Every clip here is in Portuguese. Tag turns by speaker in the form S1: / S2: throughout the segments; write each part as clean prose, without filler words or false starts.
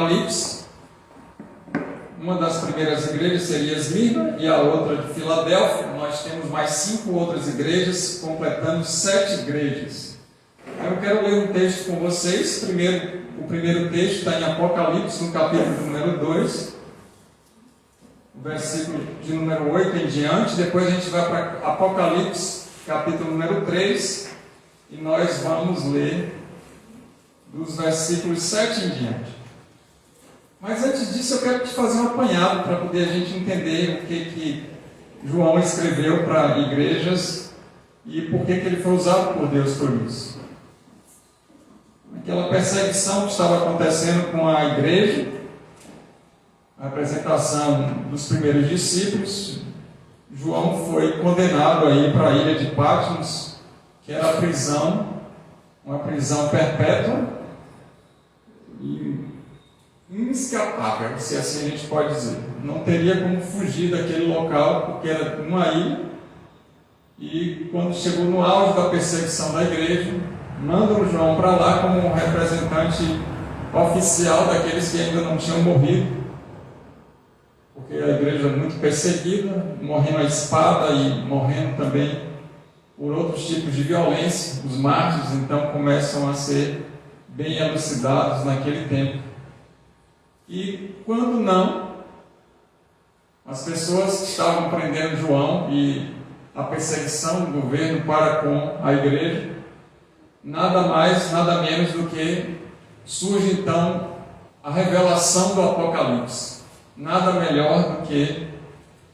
S1: Apocalipse. Uma das primeiras igrejas seria Esmirna e a outra de Filadélfia. Nós temos mais 5 outras igrejas, completando 7 igrejas. Eu quero ler um texto com vocês. O primeiro texto está em Apocalipse, no capítulo número 2, o versículo de número 8 em diante. Depois a gente vai para Apocalipse, capítulo número 3, e nós vamos ler dos versículos 7 em diante. Mas antes disso eu quero te fazer um apanhado para poder a gente entender o que João escreveu para igrejas e por que ele foi usado por Deus por isso. Aquela perseguição que estava acontecendo com a igreja, a apresentação dos primeiros discípulos, João foi condenado aí para a ilha de Patmos, que era a prisão, uma prisão perpétua e inescapável, se assim a gente pode dizer. Não teria como fugir daquele local, porque era uma ilha. E quando chegou no auge da perseguição da igreja, mandam João para lá como um representante oficial daqueles que ainda não tinham morrido, porque a igreja é muito perseguida, morrendo a espada e morrendo também por outros tipos de violência. Os mártires então começam a ser bem elucidados naquele tempo. E quando não, as pessoas que estavam prendendo João e a perseguição do governo para com a igreja, nada mais, nada menos do que surge então a revelação do Apocalipse. Nada melhor do que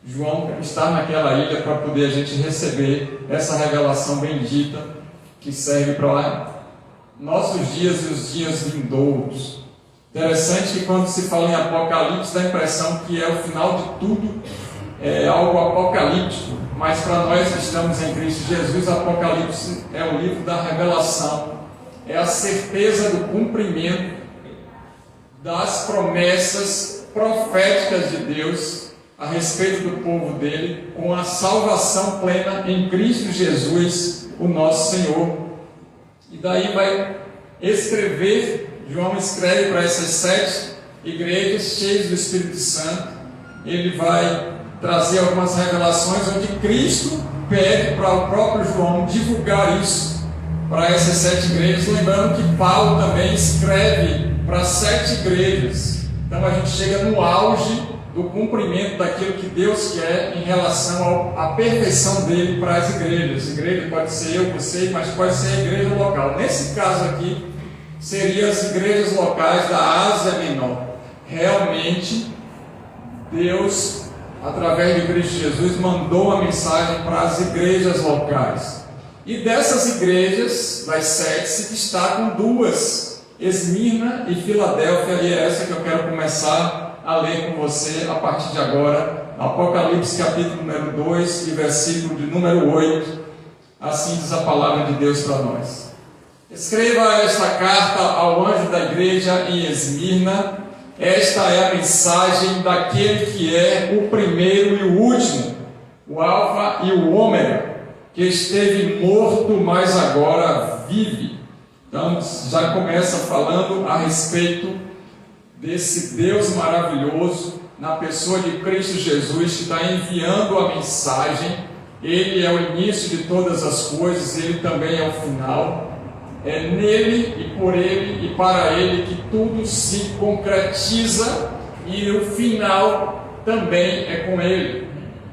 S1: João estar naquela ilha para poder a gente receber essa revelação bendita que serve para nossos dias e os dias vindouros. Interessante que quando se fala em Apocalipse dá a impressão que é o final de tudo, é algo apocalíptico, mas para nós que estamos em Cristo Jesus, Apocalipse é o livro da revelação, é a certeza do cumprimento das promessas proféticas de Deus a respeito do povo dele, com a salvação plena em Cristo Jesus, o nosso Senhor. E daí vai escrever. João escreve para essas 7 igrejas cheias do Espírito Santo. Ele vai trazer algumas revelações onde Cristo pede para o próprio João divulgar isso para essas 7 igrejas, lembrando que Paulo também escreve para 7 igrejas. Então a gente chega no auge do cumprimento daquilo que Deus quer em relação à perfeição dele para as igrejas. Igreja pode ser eu, você, mas pode ser a igreja local. Nesse caso aqui, seriam as igrejas locais da Ásia Menor. Realmente, Deus, através de Cristo Jesus, mandou a mensagem para as igrejas locais. E dessas igrejas, das 7, se destacam 2, Esmirna e Filadélfia, e é essa que eu quero começar a ler com você a partir de agora, Apocalipse capítulo número 2 e versículo de número 8. Assim diz a palavra de Deus para nós. Escreva esta carta ao anjo da igreja em Esmirna. Esta é a mensagem daquele que é o primeiro e o último, o Alfa e o Ômega, que esteve morto, mas agora vive. Então, já começa falando a respeito desse Deus maravilhoso, na pessoa de Cristo Jesus, que está enviando a mensagem. Ele é o início de todas as coisas, ele também é o final. É nele e por ele e para ele que tudo se concretiza, e o final também é com ele.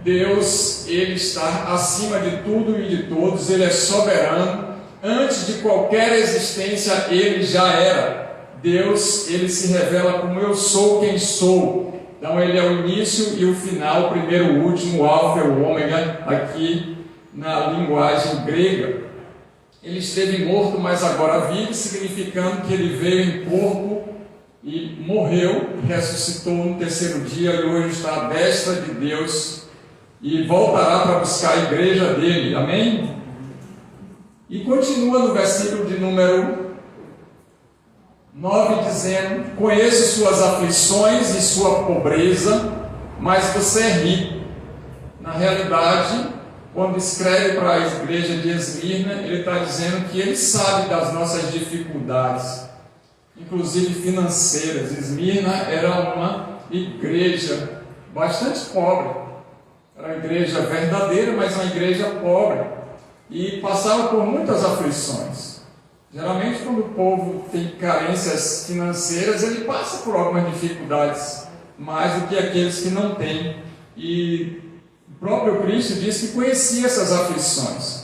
S1: Deus, ele está acima de tudo e de todos, ele é soberano. Antes de qualquer existência, ele já era. Deus, ele se revela como eu sou quem sou. Então ele é o início e o final, o primeiro, o último, o alfa e o ômega, aqui na linguagem grega. Ele esteve morto, mas agora vive, significando que ele veio em corpo e morreu, ressuscitou no terceiro dia e hoje está à destra de Deus e voltará para buscar a igreja dele. Amém? E continua no versículo de número 9 dizendo: conheço suas aflições e sua pobreza, mas você é rico. Na realidade, quando escreve para a igreja de Esmirna, ele está dizendo que ele sabe das nossas dificuldades. inclusive financeiras. Esmirna era uma igreja bastante pobre. Era uma igreja verdadeira, mas uma igreja pobre. E passava por muitas aflições. Geralmente, quando o povo tem carências financeiras, ele passa por algumas dificuldades, mais do que aqueles que não têm. E o próprio Cristo disse que conhecia essas aflições.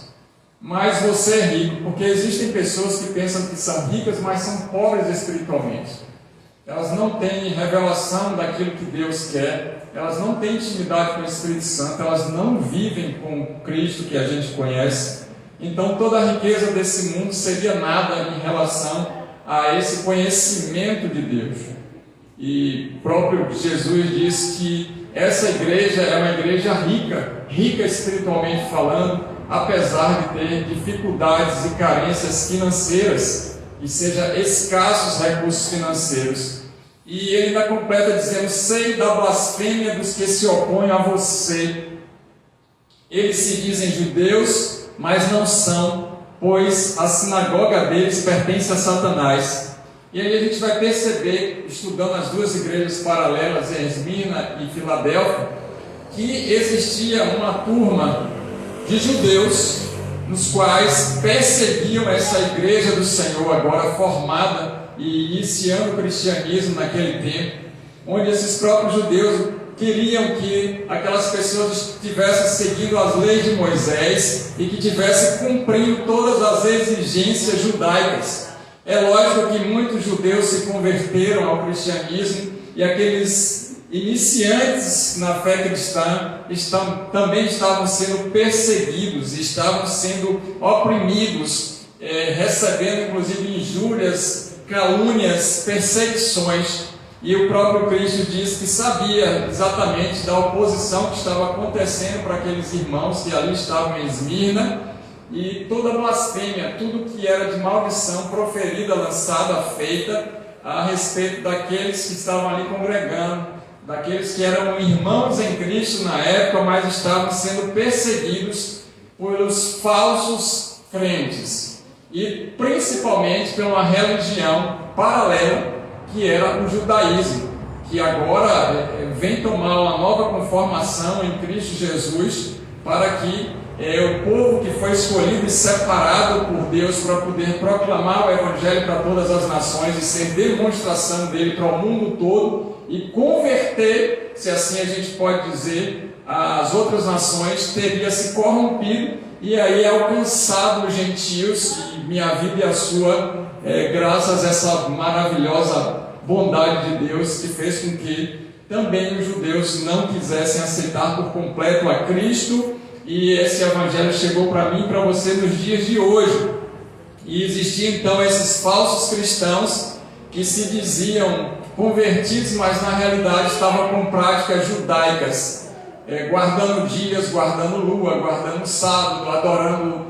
S1: Mas você é rico, porque existem pessoas que pensam que são ricas, mas são pobres espiritualmente. Elas não têm revelação daquilo que Deus quer, elas não têm intimidade com o Espírito Santo, elas não vivem com o Cristo que a gente conhece. Então toda a riqueza desse mundo seria nada em relação a esse conhecimento de Deus. E o próprio Jesus disse que essa igreja é uma igreja rica, rica espiritualmente falando, apesar de ter dificuldades e carências financeiras, e seja escassos recursos financeiros. E ele ainda completa dizendo: sei da blasfêmia dos que se opõem a você. Eles se dizem judeus, mas não são, pois a sinagoga deles pertence a Satanás. E aí a gente vai perceber, estudando as duas igrejas paralelas, Esmirna e Filadélfia, que existia uma turma de judeus, nos quais perseguiam essa igreja do Senhor, agora formada e iniciando o cristianismo naquele tempo, onde esses próprios judeus queriam que aquelas pessoas estivessem seguindo as leis de Moisés e que estivessem cumprindo todas as exigências judaicas. É lógico que muitos judeus se converteram ao cristianismo, e aqueles iniciantes na fé cristã também estavam sendo perseguidos, estavam sendo oprimidos, recebendo inclusive injúrias, calúnias, perseguições. E o próprio Cristo disse que sabia exatamente da oposição que estava acontecendo para aqueles irmãos que ali estavam em Esmirna, e toda blasfêmia, tudo que era de maldição proferida, lançada, feita a respeito daqueles que estavam ali congregando, daqueles que eram irmãos em Cristo na época, mas estavam sendo perseguidos pelos falsos crentes, e principalmente pela religião paralela, que era o judaísmo, que agora vem tomar uma nova conformação em Cristo Jesus, para que o povo que foi escolhido e separado por Deus para poder proclamar o Evangelho para todas as nações e ser demonstração dele para o mundo todo e converter, se assim a gente pode dizer, as outras nações, teria se corrompido e aí alcançado os gentios, e minha vida e a sua, graças a essa maravilhosa bondade de Deus, que fez com que também os judeus não quisessem aceitar por completo a Cristo. E esse evangelho chegou para mim e para você nos dias de hoje. E existiam então esses falsos cristãos que se diziam convertidos, mas na realidade estavam com práticas judaicas, guardando dias, guardando lua, guardando sábado, adorando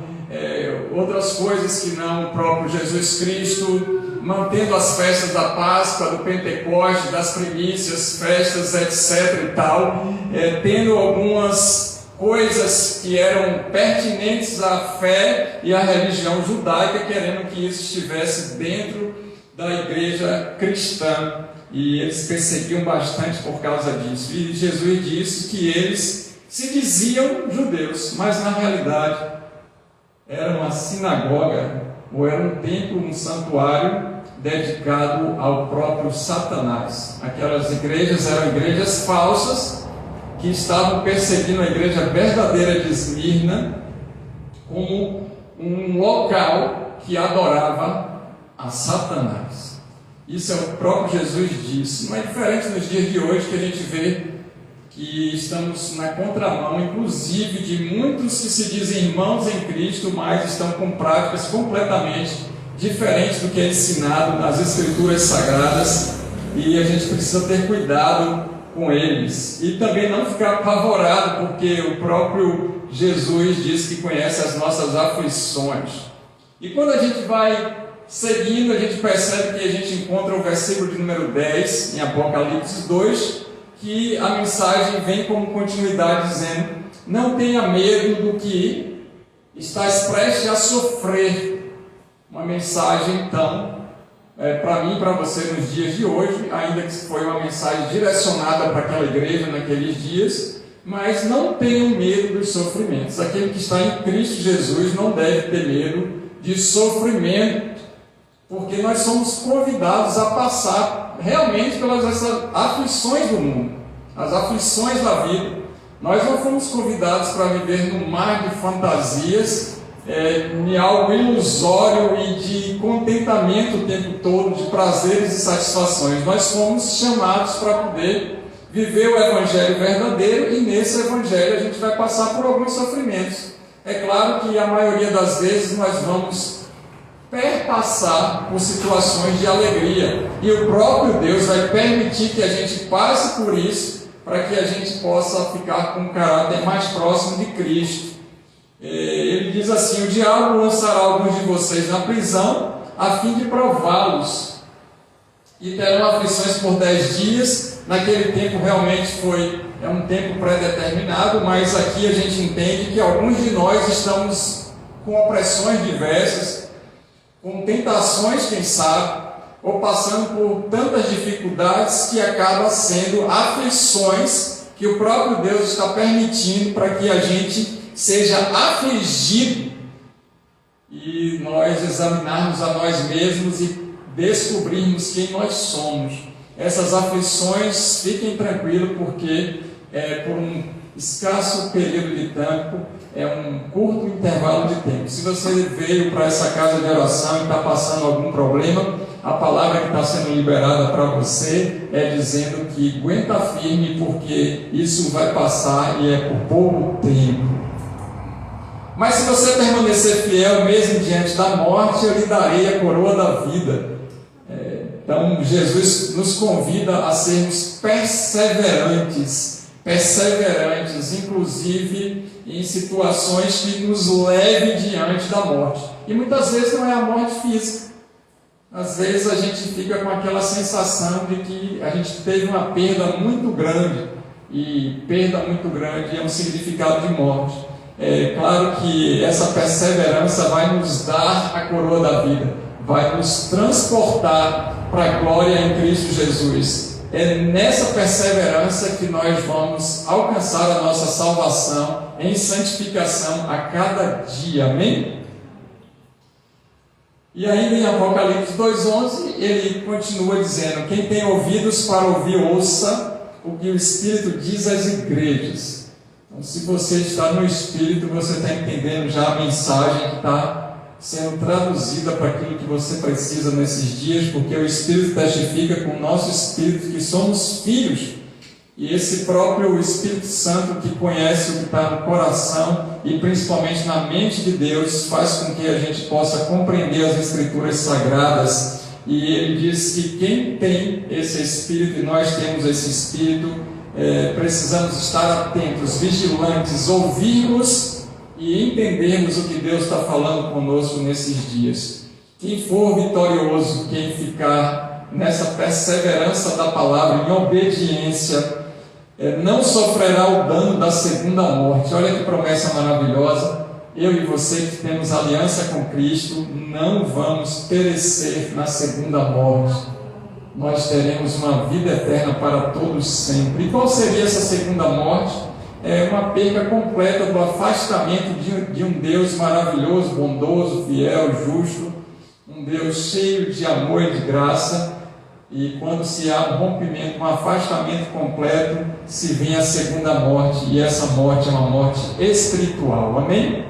S1: outras coisas que não o próprio Jesus Cristo, mantendo as festas da Páscoa, do Pentecoste, das primícias, festas, etc. e tal, tendo algumas coisas que eram pertinentes à fé e à religião judaica, querendo que isso estivesse dentro da igreja cristã, e eles perseguiam bastante por causa disso. E Jesus disse que eles se diziam judeus, mas na realidade era uma sinagoga, ou era um templo, um santuário dedicado ao próprio Satanás. Aquelas igrejas eram igrejas falsas, que estavam perseguindo a igreja verdadeira de Esmirna como um local que adorava a Satanás. Isso é o próprio Jesus disse. Não é diferente nos dias de hoje, que a gente vê que estamos na contramão, inclusive, de muitos que se dizem irmãos em Cristo, mas estão com práticas completamente diferentes do que é ensinado nas Escrituras Sagradas, e a gente precisa ter cuidado com eles, e também não ficar apavorado, porque o próprio Jesus diz que conhece as nossas aflições. E quando a gente vai seguindo, a gente percebe que a gente encontra o versículo de número 10 em Apocalipse 2, que a mensagem vem como continuidade dizendo: não tenha medo do que estás prestes a sofrer. Uma mensagem então para mim e para você nos dias de hoje, ainda que foi uma mensagem direcionada para aquela igreja naqueles dias, mas não tenham medo dos sofrimentos. Aquele que está em Cristo Jesus não deve ter medo de sofrimento, porque nós somos convidados a passar realmente pelas essas aflições do mundo, as aflições da vida. Nós não fomos convidados para viver num mar de fantasias, em algo ilusório e de contentamento o tempo todo, de prazeres e satisfações. Nós fomos chamados para poder viver o Evangelho verdadeiro, e nesse Evangelho a gente vai passar por alguns sofrimentos. É claro que a maioria das vezes nós vamos perpassar por situações de alegria, e o próprio Deus vai permitir que a gente passe por isso, para que a gente possa ficar com um caráter mais próximo de Cristo. Ele diz assim: o diabo lançará alguns de vocês na prisão, a fim de prová-los, e terão aflições por 10 dias. Naquele tempo realmente é um tempo pré-determinado, mas aqui a gente entende que alguns de nós estamos com opressões diversas, com tentações, quem sabe, ou passando por tantas dificuldades que acabam sendo aflições que o próprio Deus está permitindo para que a gente seja afligido, e nós examinarmos a nós mesmos e descobrirmos quem nós somos. Essas aflições, fiquem tranquilos, porque por um escasso período de tempo, um curto intervalo de tempo. Se você veio para essa casa de oração e está passando algum problema, a palavra que está sendo liberada para você é dizendo que aguenta firme, porque isso vai passar e é por pouco tempo. Mas se você permanecer fiel mesmo diante da morte, eu lhe darei a coroa da vida. Então Jesus nos convida a sermos perseverantes, inclusive em situações que nos levem diante da morte. E muitas vezes não é a morte física. Às vezes a gente fica com aquela sensação de que a gente teve uma perda muito grande, e perda muito grande é um significado de morte. É claro que essa perseverança vai nos dar a coroa da vida, vai nos transportar para a glória em Cristo Jesus. É nessa perseverança que nós vamos alcançar a nossa salvação em santificação a cada dia. Amém? E ainda em Apocalipse 2,11, ele continua dizendo: quem tem ouvidos para ouvir, ouça o que o Espírito diz às igrejas. Então, se você está no Espírito, você está entendendo já a mensagem que está sendo traduzida para aquilo que você precisa nesses dias, porque o Espírito testifica com o nosso Espírito que somos filhos, e esse próprio Espírito Santo, que conhece o que está no coração e principalmente na mente de Deus, faz com que a gente possa compreender as Escrituras Sagradas. E ele diz que quem tem esse Espírito, e nós temos esse Espírito, precisamos estar atentos, vigilantes, ouvirmos e entendermos o que Deus está falando conosco nesses dias. Quem for vitorioso, quem ficar nessa perseverança da palavra, em obediência, não sofrerá o dano da segunda morte. Olha que promessa maravilhosa. Eu e você que temos aliança com Cristo, não vamos perecer na segunda morte. Nós teremos uma vida eterna para todos sempre. E qual seria essa segunda morte? É uma perda completa do afastamento de um Deus maravilhoso, bondoso, fiel, justo, um Deus cheio de amor e de graça. E quando se há um rompimento, um afastamento completo, se vem a segunda morte, e essa morte é uma morte espiritual. Amém?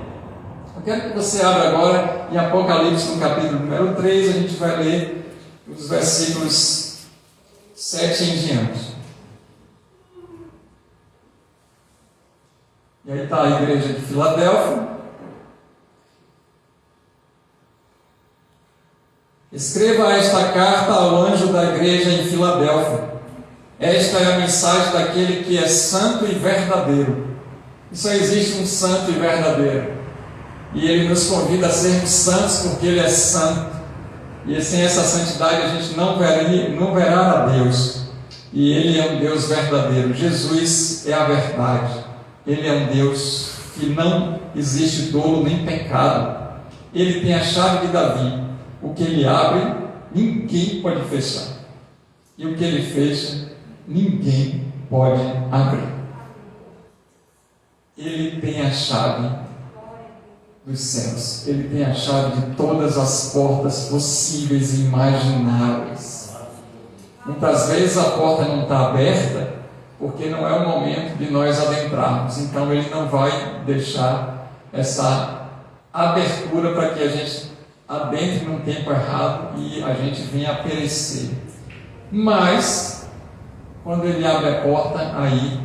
S1: Eu quero que você abra agora em Apocalipse, no capítulo número 3, a gente vai ler os versículos 7 em diante. E aí está a igreja de Filadélfia. Escreva esta carta ao anjo da igreja em Filadélfia. Esta é a mensagem daquele que é santo e verdadeiro. E só existe um santo e verdadeiro. E ele nos convida a sermos santos porque ele é santo. E sem essa santidade a gente não verá a Deus. E ele é um Deus verdadeiro. Jesus é a verdade. Ele é um Deus que não existe dolo nem pecado. Ele tem a chave de Davi. O que ele abre, ninguém pode fechar. E o que ele fecha, ninguém pode abrir. Ele tem a chave dos céus. Ele tem a chave de todas as portas possíveis e imagináveis. Muitas vezes a porta não está aberta porque não é o momento de nós adentrarmos. Então ele não vai deixar essa abertura para que a gente adentre num tempo errado e a gente venha a perecer. Mas quando ele abre a porta, aí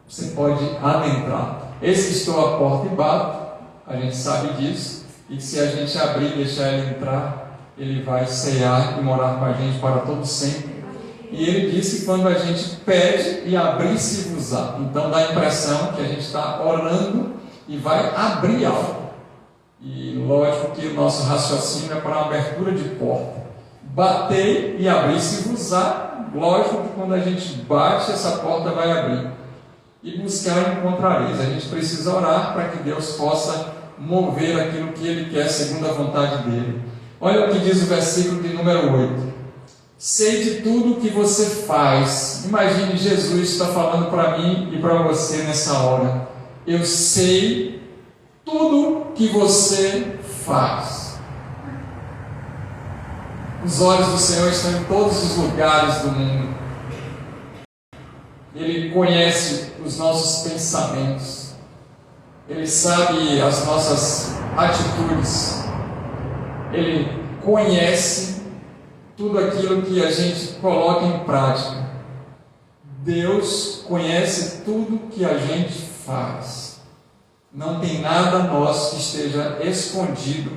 S1: você pode adentrar. Eis que estou à porta e bato. A gente sabe disso, e que se a gente abrir e deixar ele entrar, ele vai cear e morar com a gente para todo sempre. E ele disse que quando a gente pede e abrir-se-vos-á, então dá a impressão que a gente está orando e vai abrir algo. E lógico que o nosso raciocínio é para a abertura de porta. Bater e abrir-se-vos-á, lógico que quando a gente bate, essa porta vai abrir. E buscar encontrareis. A gente precisa orar para que Deus possa mover aquilo que Ele quer segundo a vontade dEle. Olha o que diz o versículo de número 8. Sei de tudo o que você faz. Imagine, Jesus está falando para mim e para você nessa hora. Eu sei tudo que você faz. Os olhos do Senhor estão em todos os lugares do mundo. Ele conhece os nossos pensamentos. Ele sabe as nossas atitudes. Ele conhece tudo aquilo que a gente coloca em prática. Deus conhece tudo que a gente faz. Não tem nada nosso que esteja escondido,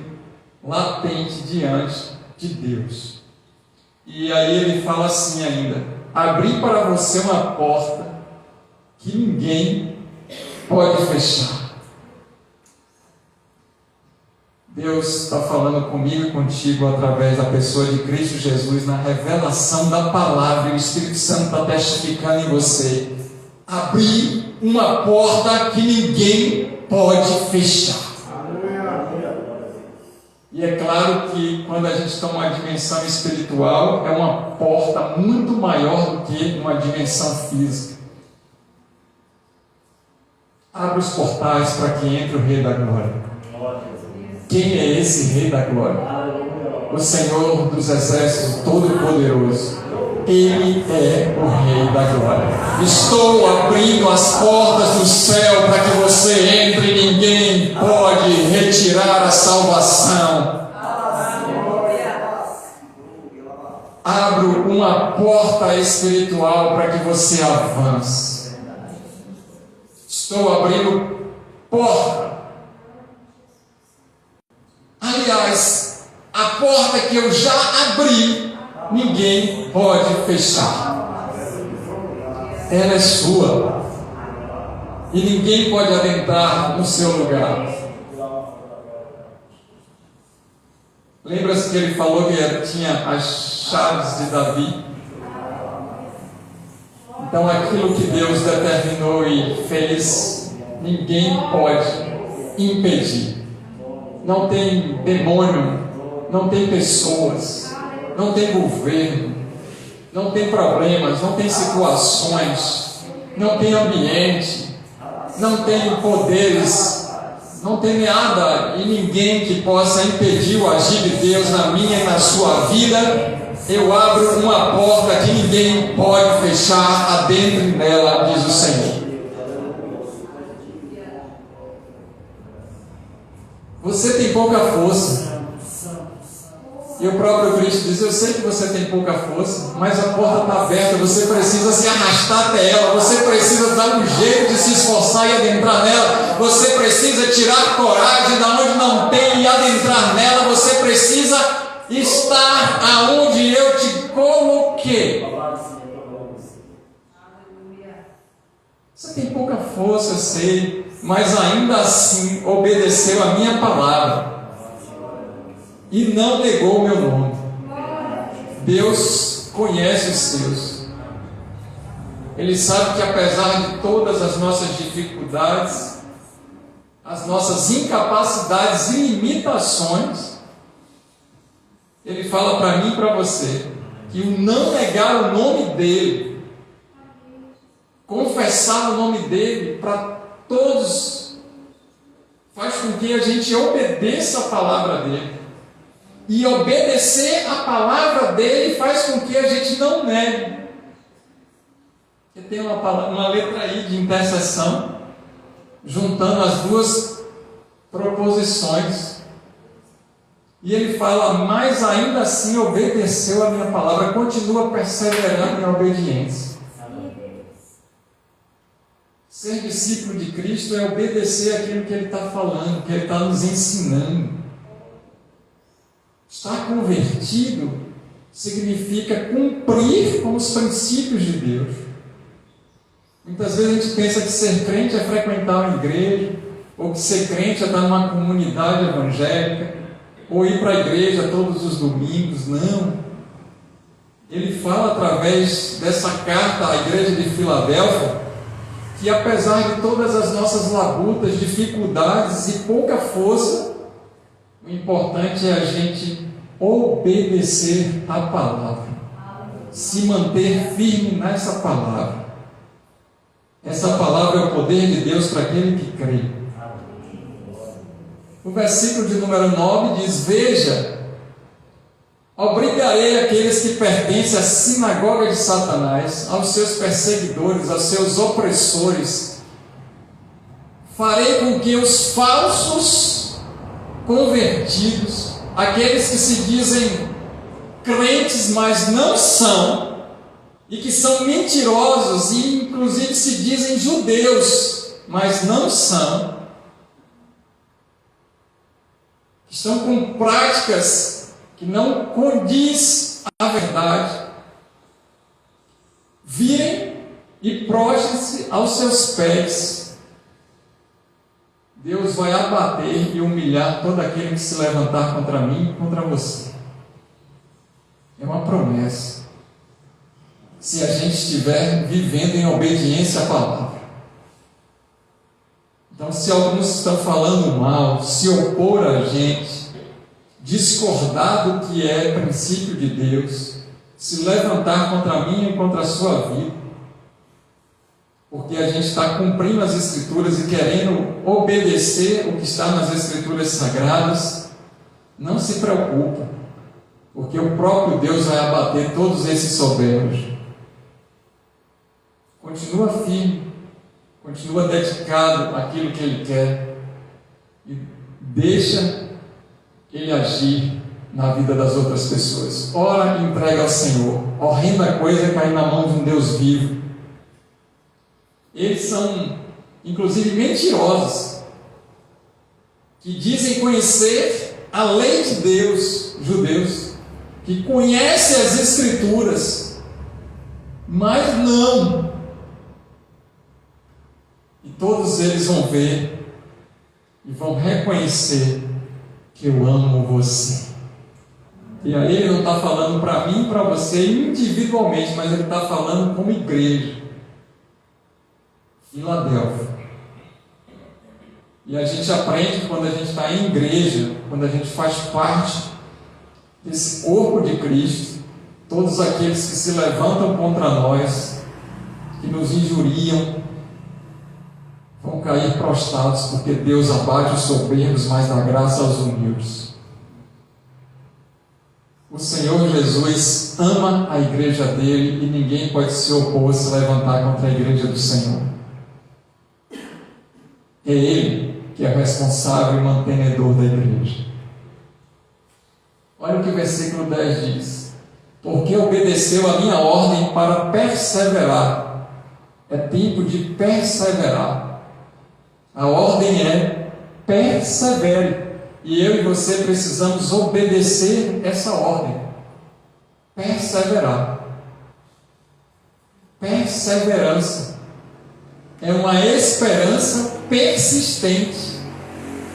S1: latente diante de Deus. E aí ele fala assim ainda: abri para você uma porta que ninguém pode fechar. Deus está falando comigo e contigo através da pessoa de Cristo Jesus, na revelação da palavra, e o Espírito Santo está testificando em você. Abrir uma porta que ninguém pode fechar. E é claro que quando a gente toma uma dimensão espiritual, é uma porta muito maior do que uma dimensão física. Abre os portais para que entre o Rei da Glória. Quem é esse Rei da Glória? O Senhor dos Exércitos Todo-Poderoso. Ele é o Rei da Glória. Estou abrindo as portas do céu para que você entre e ninguém pode retirar a salvação. Abro uma porta espiritual para que você avance. Estou abrindo porta. Aliás, a porta que eu já abri, ninguém pode fechar. Ela é sua. E ninguém pode adentrar no seu lugar. Lembra-se que ele falou que tinha as chaves de Davi? Então aquilo que Deus determinou e fez, ninguém pode impedir. Não tem demônio, não tem pessoas, não tem governo, não tem problemas, não tem situações, não tem ambiente, não tem poderes, não tem nada e ninguém que possa impedir o agir de Deus na minha e na sua vida. Eu abro uma porta que ninguém pode fechar, adentre nela, diz o Senhor. Você tem pouca força. E o próprio Cristo diz: eu sei que você tem pouca força, mas a porta está aberta, você precisa se arrastar até ela, você precisa dar um jeito de se esforçar e adentrar nela, você precisa tirar coragem da onde não tem e adentrar nela, você precisa estar aonde eu te coloquei. Você tem pouca força, eu sei, mas ainda assim obedeceu a minha palavra e não negou o meu nome. Deus conhece os seus. Ele sabe que apesar de todas as nossas dificuldades, as nossas incapacidades e limitações, Ele fala para mim e para você que o não negar o nome dele, confessar o nome dele para todos, faz com que a gente obedeça a palavra dele. E obedecer a palavra dele faz com que a gente não negue. Porque tem uma letra aí de intercessão, juntando as duas proposições. E ele fala, mas ainda assim obedeceu a minha palavra, continua perseverando em obediência. Ser discípulo de Cristo é obedecer aquilo que ele está falando, que ele está nos ensinando. Estar convertido significa cumprir com os princípios de Deus. Muitas vezes a gente pensa que ser crente é frequentar uma igreja, ou que ser crente é estar numa comunidade evangélica, ou ir para a igreja todos os domingos. Não. Ele fala através dessa carta à igreja de Filadélfia, que apesar de todas as nossas labutas, dificuldades e pouca força, o importante é a gente obedecer a palavra, se manter firme nessa palavra. Essa palavra é o poder de Deus para aquele que crê. O versículo de número 9 diz: veja, obrigarei aqueles que pertencem à sinagoga de Satanás, aos seus perseguidores, aos seus opressores. Farei com que os falsos convertidos, aqueles que se dizem crentes, mas não são, e que são mentirosos, e inclusive se dizem judeus, mas não são, estão com práticas que não condiz à verdade, virem e prostrem-se aos seus pés. Deus vai abater e humilhar todo aquele que se levantar contra mim e contra você. É uma promessa. Se a gente estiver vivendo em obediência à palavra. Então, se alguns estão falando mal, se opor a gente, discordar do que é princípio de Deus, se levantar contra mim e contra a sua vida, porque a gente está cumprindo as Escrituras e querendo obedecer o que está nas Escrituras Sagradas, não se preocupa, porque o próprio Deus vai abater todos esses soberbos. Continua firme, continua dedicado àquilo que Ele quer e deixa Ele agir na vida das outras pessoas. Ora e entrega ao Senhor. Horrenda coisa é cair na mão de um Deus vivo. Eles são, inclusive, mentirosos, que dizem conhecer a lei de Deus, judeus, que conhecem as Escrituras, mas não. E todos eles vão ver e vão reconhecer que eu amo você. E aí ele não está falando para mim e para você individualmente, mas ele está falando como igreja. Filadélfia. E a gente aprende quando a gente está em igreja, quando a gente faz parte desse corpo de Cristo, todos aqueles que se levantam contra nós, que nos injuriam, vão cair prostrados, porque Deus abate os soberbos, mas dá graça aos humildes. O Senhor Jesus ama a igreja dele e ninguém pode se opor, se levantar contra a igreja do Senhor. É Ele que é responsável e mantenedor da igreja. Olha o que o versículo 10 diz: porque obedeceu a minha ordem para perseverar. É tempo de perseverar. A ordem é persevere. E eu e você precisamos obedecer essa ordem. Perseverar. Perseverança é uma esperança persistente,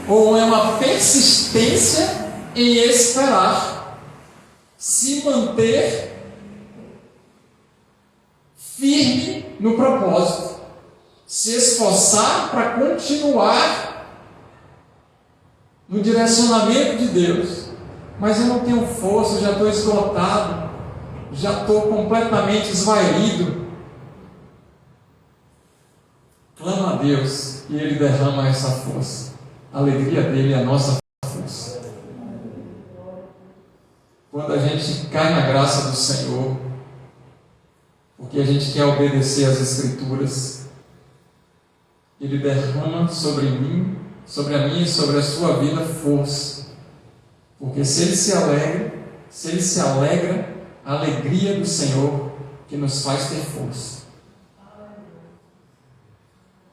S1: ou é uma persistência em esperar, se manter firme no propósito, se esforçar para continuar no direcionamento de Deus, mas eu não tenho força, eu já estou esgotado, já estou completamente esvaído. Clama a Deus e Ele derrama essa força. A alegria dele é a nossa força. Quando a gente cai na graça do Senhor, porque a gente quer obedecer às Escrituras, Ele derrama sobre mim, sobre a minha e sobre a sua vida força. Porque se Ele se alegra, a alegria do Senhor que nos faz ter força.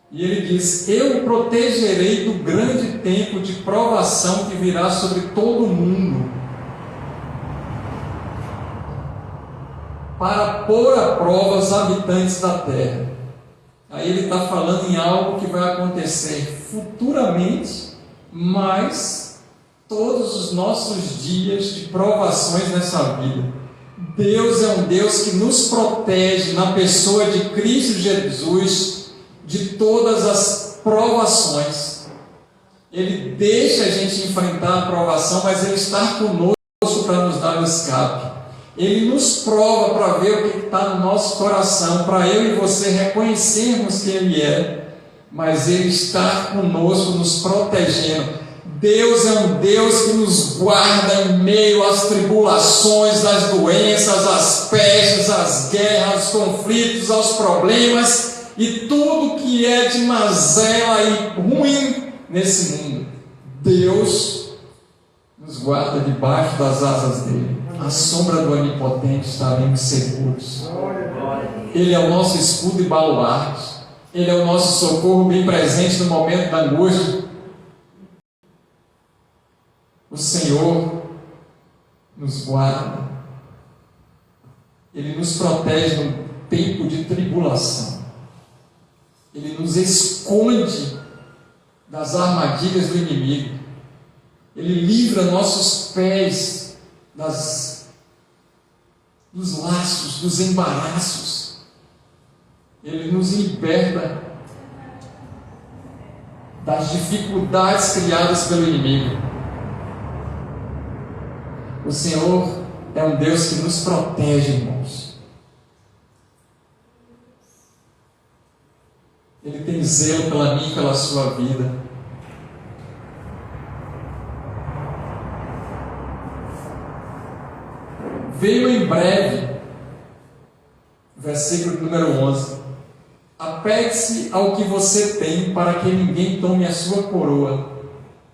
S1: E Ele diz: eu o protegerei do grande tempo de provação que virá sobre todo o mundo, para pôr à prova os habitantes da terra. Aí Ele está falando em algo que vai acontecer futuramente, mas todos os nossos dias de provações nessa vida. Deus é um Deus que nos protege na pessoa de Cristo Jesus de todas as provações. Ele deixa a gente enfrentar a provação, mas Ele está conosco para nos dar o escape. Ele nos prova para ver o que está no nosso coração, para eu e você reconhecermos quem Ele é, mas Ele está conosco, nos protegendo. Deus é um Deus que nos guarda em meio às tribulações, às doenças, às pestes, às guerras, aos conflitos, aos problemas e tudo que é de mazela e ruim nesse mundo. Deus nos guarda debaixo das asas dele. À sombra do Onipotente estaremos seguros. Ele é o nosso escudo e baluarte. Ele é o nosso socorro bem presente no momento da angústia. O Senhor nos guarda, Ele nos protege no tempo de tribulação, Ele nos esconde das armadilhas do inimigo, Ele livra nossos pés dos laços, dos embaraços, Ele nos liberta das dificuldades criadas pelo inimigo. O Senhor é um Deus que nos protege, irmãos. Ele tem zelo pela mim e pela sua vida. Veio em breve, versículo número 11. Apegue-se ao que você tem, para que ninguém tome a sua coroa.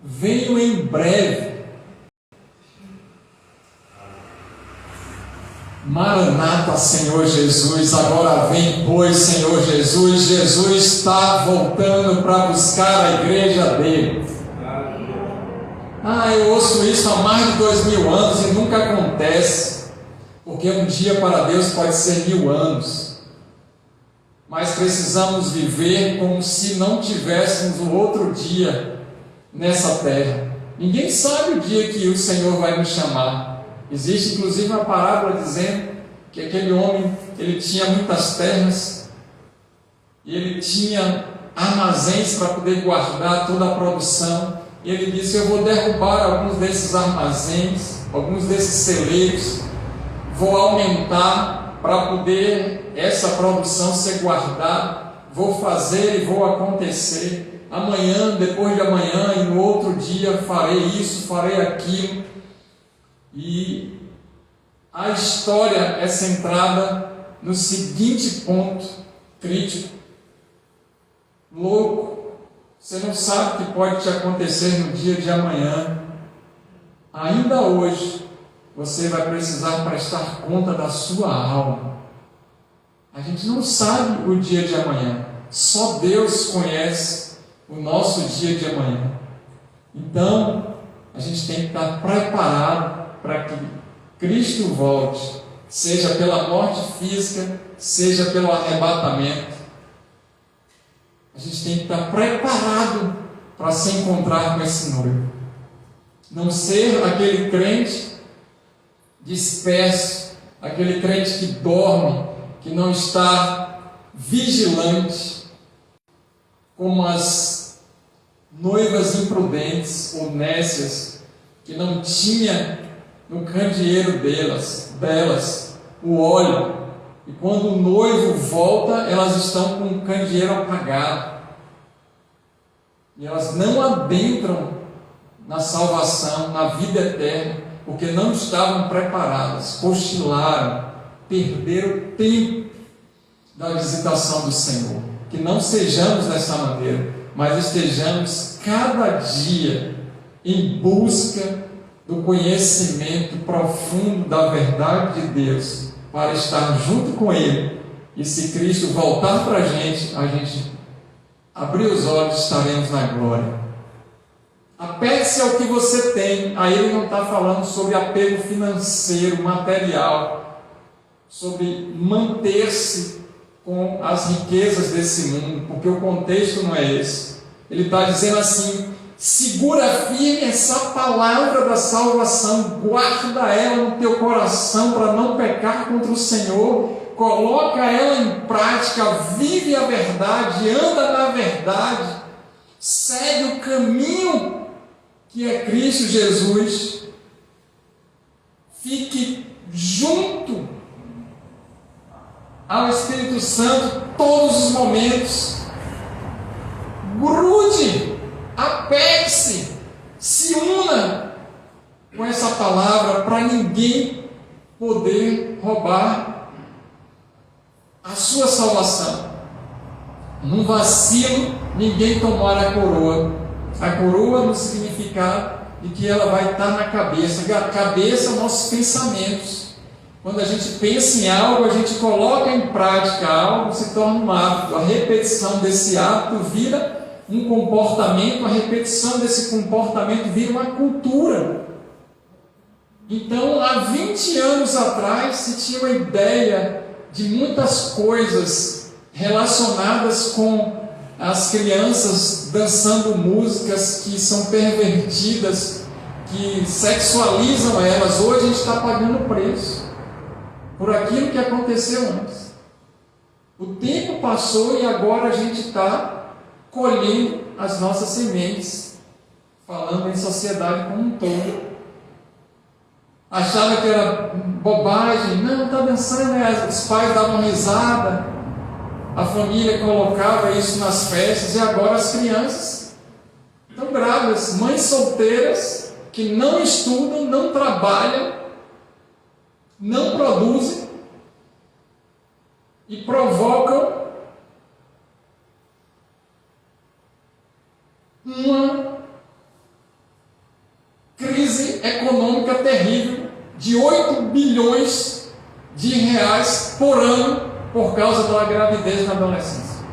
S1: Veio em breve. Maranata, Senhor Jesus, agora vem, pois, Senhor Jesus. Jesus está voltando para buscar a igreja dele. Eu ouço isso há mais de 2000 anos e nunca acontece, porque um dia para Deus pode ser 1000 anos. Mas precisamos viver como se não tivéssemos um outro dia nessa terra. Ninguém sabe o dia que o Senhor vai nos chamar. Existe inclusive uma parábola dizendo que aquele homem, ele tinha muitas terras e ele tinha armazéns para poder guardar toda a produção, e ele disse: eu vou derrubar alguns desses armazéns, alguns desses celeiros, vou aumentar para poder essa produção ser guardada, vou fazer e vou acontecer, amanhã, depois de amanhã e no outro dia farei isso, farei aquilo. E a história é centrada no seguinte ponto crítico: louco, você não sabe o que pode te acontecer no dia de amanhã. Ainda hoje você vai precisar prestar conta da sua alma. A gente não sabe o dia de amanhã, só Deus conhece o nosso dia de amanhã. Então a gente tem que estar preparado para que Cristo volte, seja pela morte física, seja pelo arrebatamento. A gente tem que estar preparado para se encontrar com esse noivo. Não ser aquele crente disperso, aquele crente que dorme, que não está vigilante, como as noivas imprudentes ou nécias, que não tinha no candeeiro delas o óleo. E quando o noivo volta, elas estão com o candeeiro apagado. E elas não adentram na salvação, na vida eterna, porque não estavam preparadas, cochilaram, perderam tempo da visitação do Senhor. Que não sejamos dessa maneira, mas estejamos cada dia em busca do conhecimento profundo da verdade de Deus, para estar junto com Ele. E se Cristo voltar para a gente abrir os olhos, estaremos na glória. Apegue-se ao que você tem. Aí ele não está falando sobre apego financeiro, material, sobre manter-se com as riquezas desse mundo, porque o contexto não é esse. Ele está dizendo assim: segura firme essa palavra da salvação, guarda ela no teu coração para não pecar contra o Senhor, coloca ela em prática, vive a verdade, anda na verdade, segue o caminho que é Cristo Jesus, fique junto ao Espírito Santo todos os momentos, grude, apegue-se, se una com essa palavra para ninguém poder roubar a sua salvação. Num vacilo, ninguém tomar a coroa. A coroa no significado de que ela vai estar na cabeça. A cabeça, nossos pensamentos. Quando a gente pensa em algo, a gente coloca em prática algo, se torna um hábito. A repetição desse hábito vira um comportamento, a repetição desse comportamento vira uma cultura. Então, há 20 anos atrás, se tinha uma ideia de muitas coisas relacionadas com as crianças dançando músicas que são pervertidas, que sexualizam elas. Hoje a gente está pagando preço por aquilo que aconteceu antes. O tempo passou e agora a gente está colhendo as nossas sementes, falando em sociedade como um todo. Achava que era bobagem, não, está dançando, os pais davam risada, a família colocava isso nas festas, e agora as crianças estão grávidas, mães solteiras que não estudam, não trabalham, não produzem e provocam uma crise econômica terrível de 8 bilhões de reais por ano por causa da gravidez na adolescência.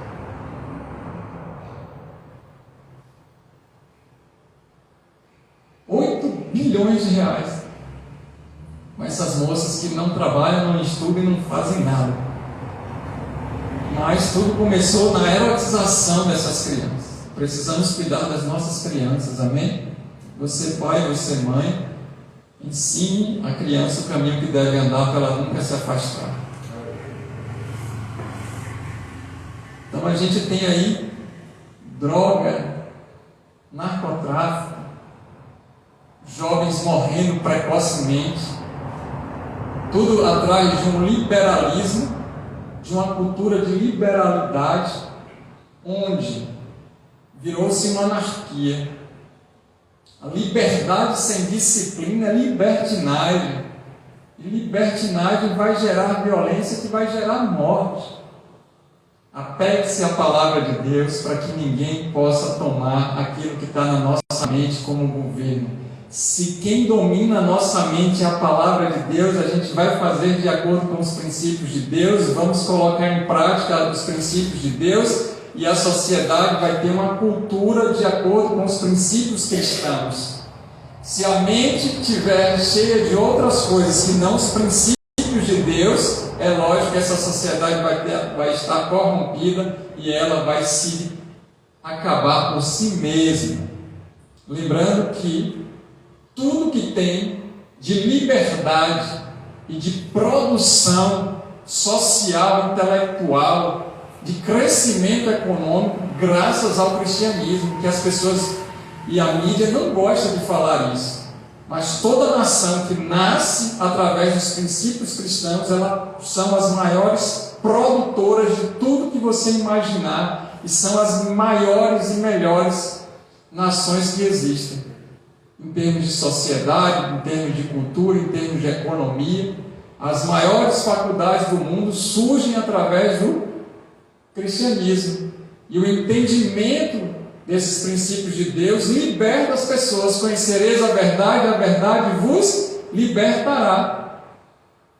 S1: R$8 bilhões com essas moças que não trabalham, não estudam e não fazem nada. Mas tudo começou na erotização dessas crianças. Precisamos cuidar das nossas crianças, amém? Você pai, você mãe, ensine a criança o caminho que deve andar para ela nunca se afastar. Então a gente tem aí droga, narcotráfico, jovens morrendo precocemente, tudo atrás de um liberalismo, de uma cultura de liberalidade, onde virou-se uma anarquia. A liberdade sem disciplina é libertinagem. E libertinagem vai gerar violência, que vai gerar morte. Apegue-se à palavra de Deus para que ninguém possa tomar aquilo que está na nossa mente como governo. Se quem domina a nossa mente é a palavra de Deus, a gente vai fazer de acordo com os princípios de Deus, vamos colocar em prática os princípios de Deus, e a sociedade vai ter uma cultura de acordo com os princípios cristãos. Se a mente estiver cheia de outras coisas que não os princípios de Deus, é lógico que essa sociedade vai estar corrompida e ela vai se acabar por si mesma. Lembrando que tudo que tem de liberdade e de produção social, intelectual, de crescimento econômico, graças ao cristianismo, que as pessoas e a mídia não gostam de falar isso. Mas toda nação que nasce através dos princípios cristãos, elas são as maiores produtoras de tudo que você imaginar e são as maiores e melhores nações que existem, em termos de sociedade, em termos de cultura, em termos de economia. As maiores faculdades do mundo surgem através do cristianismo. E o entendimento desses princípios de Deus liberta as pessoas. Conhecereis a verdade vos libertará.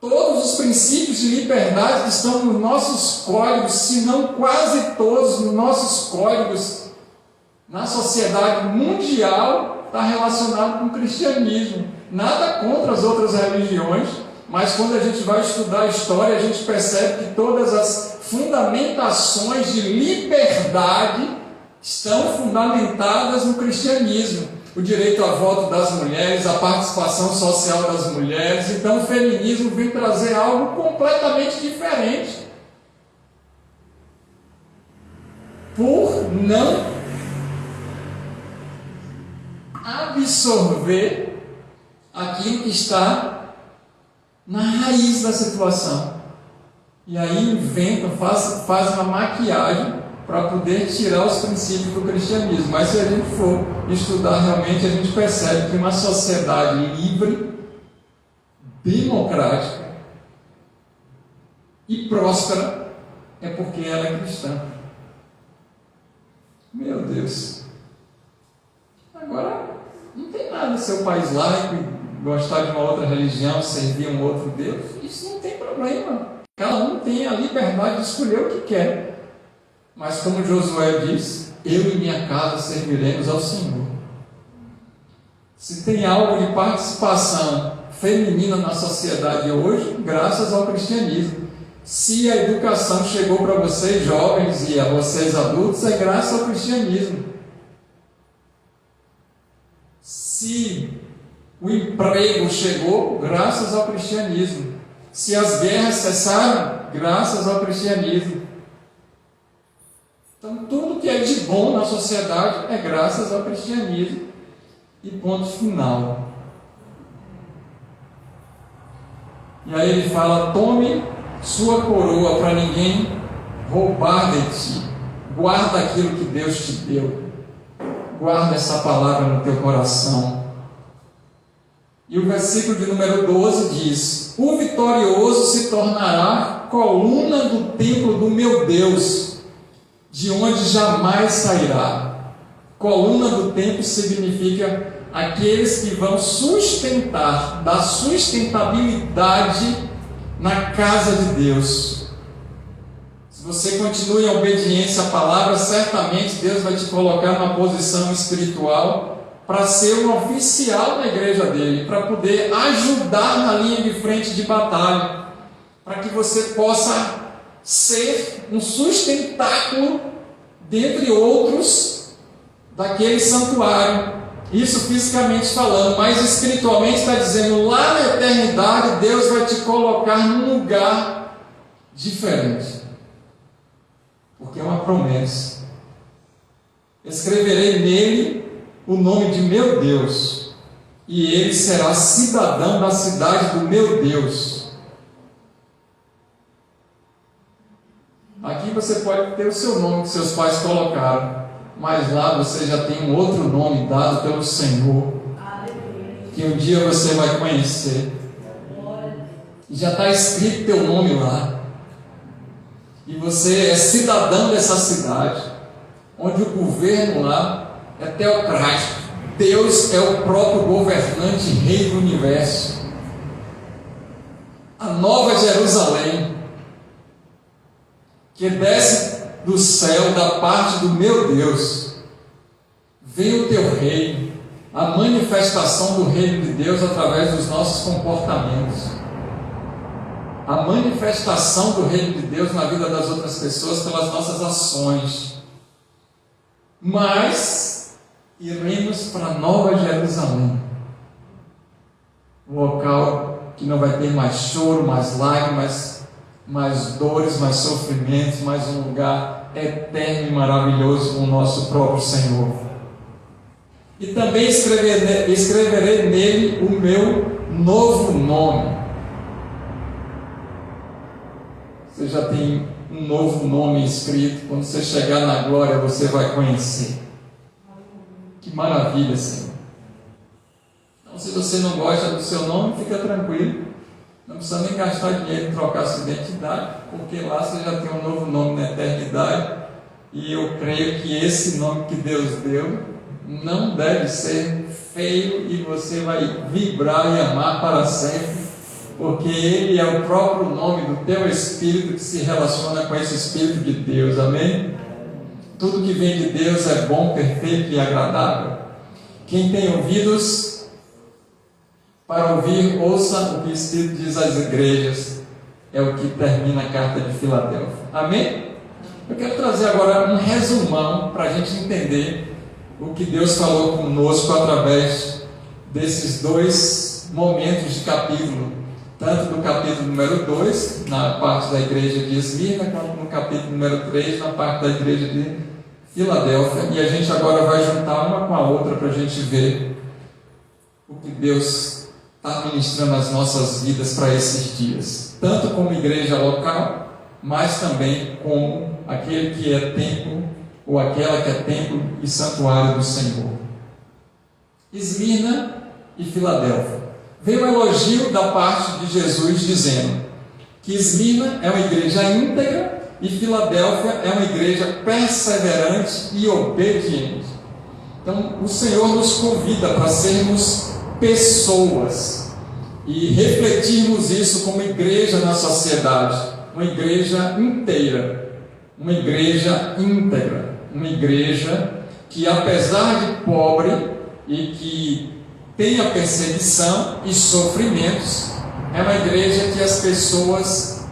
S1: Todos os princípios de liberdade que estão nos nossos códigos, se não quase todos nos nossos códigos, na sociedade mundial, está relacionado com o cristianismo. Nada contra as outras religiões, mas quando a gente vai estudar a história, a gente percebe que todas as fundamentações de liberdade estão fundamentadas no cristianismo. O direito a voto das mulheres, a participação social das mulheres. Então o feminismo vem trazer algo completamente diferente. Por não absorver aquilo que está na raiz da situação. E aí inventam, faz uma maquiagem para poder tirar os princípios do cristianismo. Mas se a gente for estudar realmente, a gente percebe que uma sociedade livre, democrática e próspera é porque ela é cristã. Meu Deus! Agora, não tem nada de ser um país laico e gostar de uma outra religião, servir um outro Deus. Isso não tem problema. Cada um tem a liberdade de escolher o que quer. Mas como Josué diz, eu e minha casa serviremos ao Senhor. Se tem algo de participação feminina na sociedade hoje, graças ao cristianismo. Se a educação chegou para vocês jovens e a vocês adultos, é graças ao cristianismo. Se o emprego chegou, graças ao cristianismo. Se as guerras cessaram, graças ao cristianismo. Então, tudo que é de bom na sociedade é graças ao cristianismo. E ponto final. E aí ele fala: tome sua coroa para ninguém roubar de ti. Guarda aquilo que Deus te deu. Guarda essa palavra no teu coração. E o versículo de número 12 diz: o vitorioso se tornará coluna do templo do meu Deus, de onde jamais sairá. Coluna do templo significa aqueles que vão sustentar, dar sustentabilidade na casa de Deus. Se você continua em obediência à palavra, certamente Deus vai te colocar numa posição espiritual para ser um oficial da igreja dele, para poder ajudar na linha de frente de batalha, para que você possa ser um sustentáculo dentre outros daquele santuário. Isso fisicamente falando, mas espiritualmente está dizendo, lá na eternidade Deus vai te colocar num lugar diferente, porque é uma promessa. Escreverei nele o nome de meu Deus, e ele será cidadão da cidade do meu Deus. Aqui você pode ter o seu nome que seus pais colocaram, mas lá você já tem um outro nome dado pelo Senhor, que um dia você vai conhecer. E já está escrito teu nome lá. E você é cidadão dessa cidade, onde o governo lá é teocrático. Deus é o próprio governante, rei do universo. A nova Jerusalém, que desce do céu, da parte do meu Deus. Vem o teu reino, a manifestação do reino de Deus através dos nossos comportamentos, a manifestação do reino de Deus na vida das outras pessoas pelas nossas ações. Mas iremos para a Nova Jerusalém, um local que não vai ter mais choro, mais lágrimas, mais dores, mais sofrimentos, mais um lugar eterno e maravilhoso com o nosso próprio Senhor. e também escreverei nele o meu novo nome. Você já tem um novo nome escrito. Quando você chegar na glória, você vai conhecer. Que maravilha, Senhor. Então, se você não gosta do seu nome, fica tranquilo. Não precisa nem gastar dinheiro em trocar sua identidade, porque lá você já tem um novo nome na eternidade. E eu creio que esse nome que Deus deu não deve ser feio, e você vai vibrar e amar para sempre, porque Ele é o próprio nome do teu Espírito que se relaciona com esse Espírito de Deus. Amém? Tudo que vem de Deus é bom, perfeito e agradável. Quem tem ouvidos para ouvir, ouça o que o Espírito diz às igrejas. É o que termina a carta de Filadélfia. Amém? Eu quero trazer agora um resumão para a gente entender o que Deus falou conosco através desses dois momentos de capítulo, tanto no capítulo número 2, na parte da igreja de Esmirna, quanto no capítulo número 3, na parte da igreja de Filadélfia. E a gente agora vai juntar uma com a outra para a gente ver o que Deus está ministrando nas nossas vidas para esses dias, tanto como igreja local, mas também como aquele que é templo, ou aquela que é templo e santuário do Senhor. Esmirna e Filadélfia. Veio um elogio da parte de Jesus dizendo que Esmirna é uma igreja íntegra e Filadélfia é uma igreja perseverante e obediente. Então o Senhor nos convida para sermos pessoas e refletirmos isso como igreja na sociedade, uma igreja inteira, uma igreja íntegra, uma igreja que, apesar de pobre e que tenha perseguição e sofrimentos, é uma igreja que as pessoas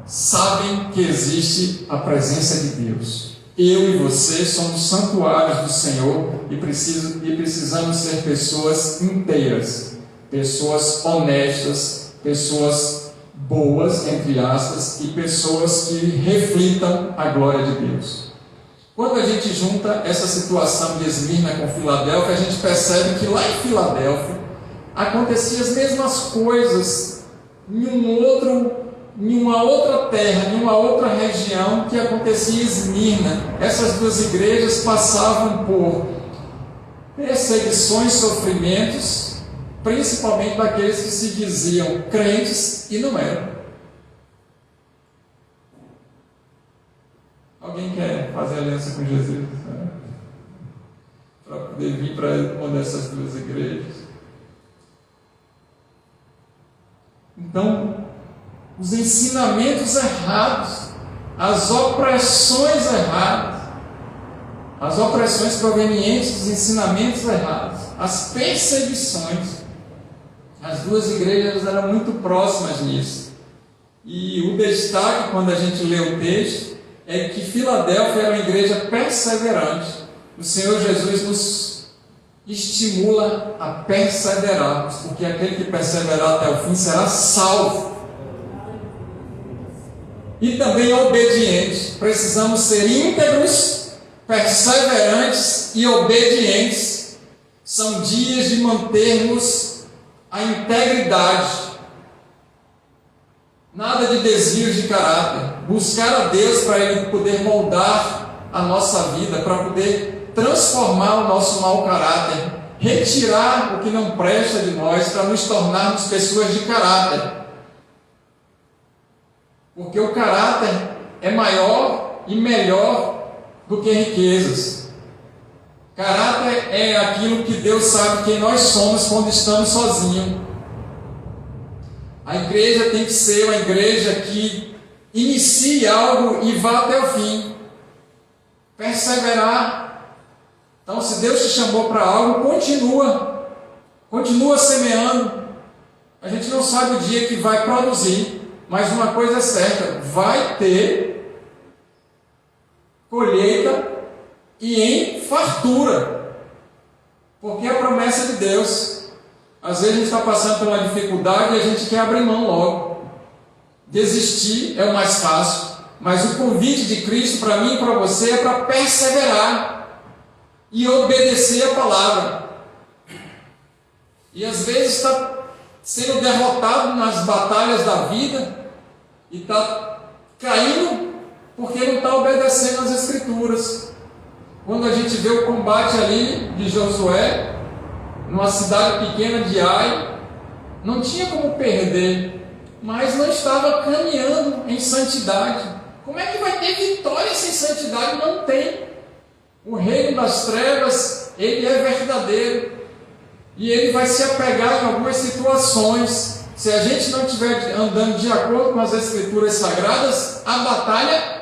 S1: sabem que existe a presença de Deus. Eu e você somos santuários do Senhor e precisamos ser pessoas inteiras, pessoas honestas, pessoas boas, entre aspas, e pessoas que reflitam a glória de Deus. Quando a gente junta essa situação de Esmirna com Filadélfia, a gente percebe que lá em Filadélfia aconteciam as mesmas coisas em uma outra terra, em uma outra região que acontecia em Esmirna. Essas duas igrejas passavam por perseguições, sofrimentos, principalmente daqueles que se diziam crentes e não eram. Alguém quer fazer aliança com Jesus, né? Para poder vir para uma dessas duas igrejas? Então, os ensinamentos errados, as opressões erradas, as opressões provenientes dos ensinamentos errados, as perseguições, as duas igrejas eram muito próximas nisso. E o destaque, quando a gente lê o texto, é que Filadélfia era uma igreja perseverante. O Senhor Jesus nos estimula a perseverarmos, porque aquele que perseverar até o fim será salvo. E também obediente. Precisamos ser íntegros, perseverantes e obedientes. São dias de mantermos a integridade. Nada de desvios de caráter. Buscar a Deus para Ele poder moldar a nossa vida, para poder transformar o nosso mau caráter, retirar o que não presta de nós, para nos tornarmos pessoas de caráter. Porque o caráter é maior e melhor do que riquezas. Caráter é aquilo que Deus sabe quem nós somos quando estamos sozinhos. A igreja tem que ser uma igreja que inicie algo e vá até o fim. Perseverar. Então, se Deus te chamou para algo, continua semeando. A gente não sabe o dia que vai produzir, mas uma coisa é certa: vai ter colheita e em fartura, porque é a promessa de Deus. Às vezes a gente está passando por uma dificuldade e a gente quer abrir mão logo. Desistir é o mais fácil, mas o convite de Cristo para mim e para você é para perseverar. e obedecer a palavra. E às vezes está sendo derrotado nas batalhas da vida e está caindo porque não está obedecendo às Escrituras. Quando a gente vê o combate ali de Josué, numa cidade pequena de Ai, não tinha como perder, mas não estava caminhando em santidade. Como é que vai ter vitória sem santidade? Não tem. O reino das trevas, ele é verdadeiro. E ele vai se apegar em algumas situações. Se a gente não estiver andando de acordo com as Escrituras Sagradas, a batalha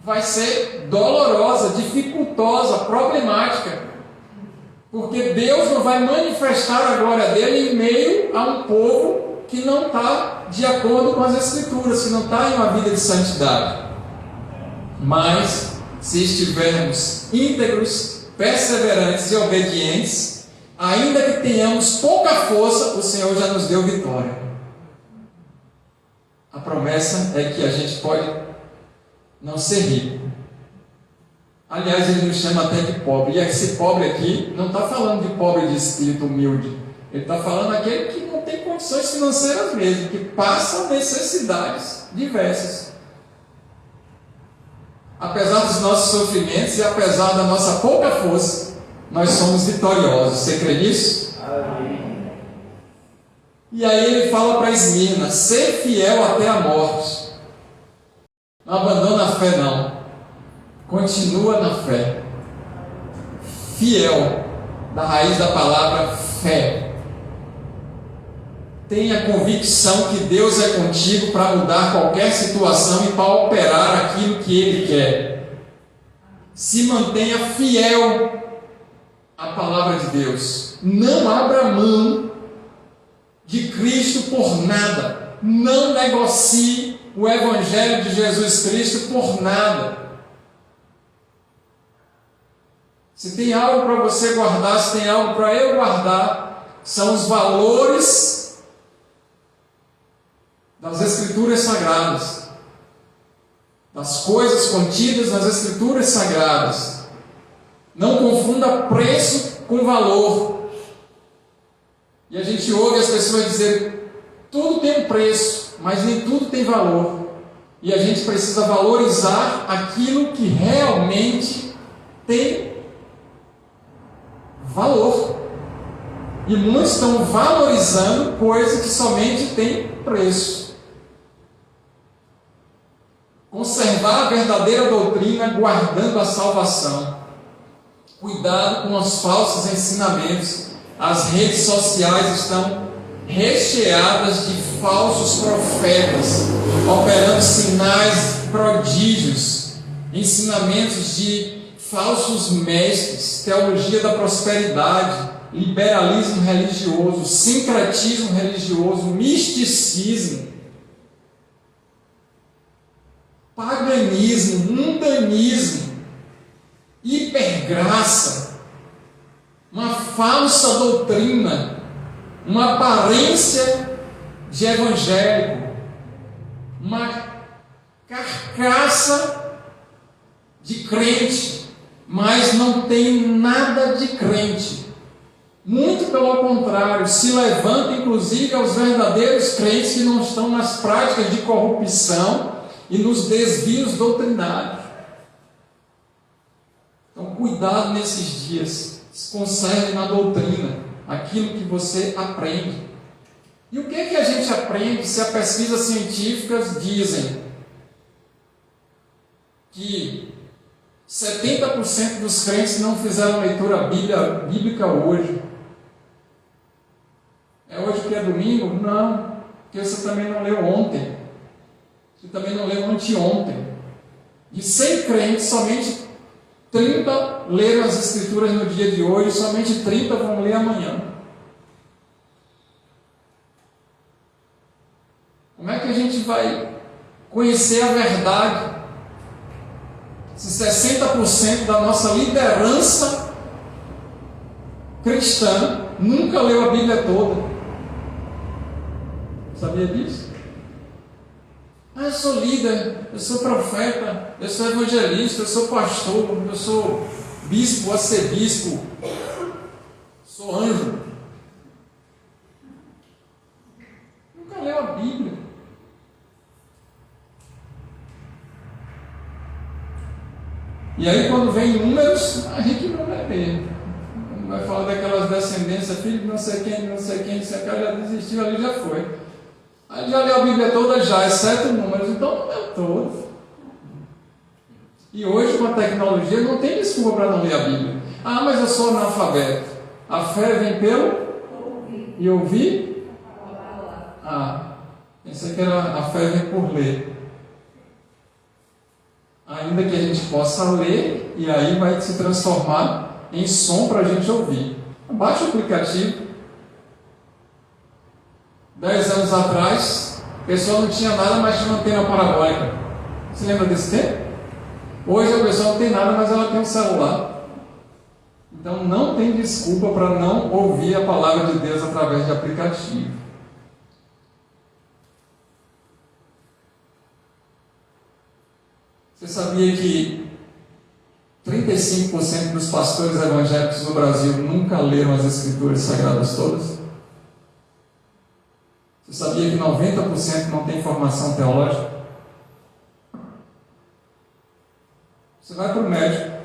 S1: vai ser dolorosa, dificultosa, problemática. Porque Deus não vai manifestar a glória dele em meio a um povo que não está de acordo com as Escrituras, que não está em uma vida de santidade. Mas, se estivermos íntegros, perseverantes e obedientes, ainda que tenhamos pouca força, o Senhor já nos deu vitória. A promessa é que a gente pode não ser rico. Aliás, ele nos chama até de pobre. E esse pobre aqui não está falando de pobre de espírito humilde. Ele está falando aquele que não tem condições financeiras mesmo, que passa necessidades diversas. Apesar dos nossos sofrimentos e apesar da nossa pouca força, nós somos vitoriosos. Você crê nisso? Amém. E aí ele fala para Esmirna: ser fiel até a morte. Não abandona a fé, não. Continua na fé. Fiel, da raiz da palavra fé. Tenha convicção que Deus é contigo para mudar qualquer situação e para operar aquilo que Ele quer. Se mantenha fiel à palavra de Deus. Não abra mão de Cristo por nada. Não negocie o Evangelho de Jesus Cristo por nada. Se tem algo para você guardar, se tem algo para eu guardar, são os valores das Escrituras Sagradas, das coisas contidas nas Escrituras Sagradas. Não confunda preço com valor. E a gente ouve as pessoas dizerem: tudo tem um preço, mas nem tudo tem valor. E a gente precisa valorizar aquilo que realmente tem valor. E muitos estão valorizando coisas que somente têm preço. Conservar a verdadeira doutrina, guardando a salvação. Cuidado com os falsos ensinamentos. As redes sociais estão recheadas de falsos profetas, operando sinais, prodígios, ensinamentos de falsos mestres, teologia da prosperidade, liberalismo religioso, sincretismo religioso, misticismo, paganismo, mundanismo, hipergraça, uma falsa doutrina, uma aparência de evangélico, uma carcaça de crente, mas não tem nada de crente. Muito pelo contrário, se levanta inclusive aos verdadeiros crentes que não estão nas práticas de corrupção e nos desvios doutrinários. Então, cuidado nesses dias. Se conserve na doutrina aquilo que você aprende. E o que é que a gente aprende se as pesquisas científicas dizem que 70% dos crentes não fizeram leitura bíblica hoje? É hoje que é domingo? Não, porque você também não leu ontem. Você também não leu anteontem. De 100 crentes, somente 30 leram as Escrituras no dia de hoje, somente 30 vão ler amanhã. Como é que a gente vai conhecer a verdade se 60% da nossa liderança cristã nunca leu a Bíblia toda? Sabia disso? Eu sou líder, eu sou profeta, eu sou evangelista, eu sou pastor, eu sou bispo, arcebispo, sou anjo. Nunca leu a Bíblia. E aí quando vem números, a gente não vai ler. Não vai falar daquelas descendências, filho de não sei quem, se a cara já desistiu, ali já foi. Aí já leu a Bíblia toda já, exceto números, então não leu todo. E hoje com a tecnologia não tem desculpa para não ler a Bíblia. Ah, mas eu sou analfabeto. A fé vem pelo e ouvir? Ah, pensei que era a fé vem por ler. Ainda que a gente possa ler, e aí vai se transformar em som para a gente ouvir. Baixa o aplicativo. 10 anos atrás, a pessoa não tinha nada, mas tinha uma antena parabólica. Você lembra desse tempo? Hoje a pessoa não tem nada, mas ela tem um celular. Então não tem desculpa para não ouvir a palavra de Deus através de aplicativo. Você sabia que 35% dos pastores evangélicos no Brasil nunca leram as Escrituras Sagradas todas? Você sabia que 90% não tem formação teológica? Você vai para o médico,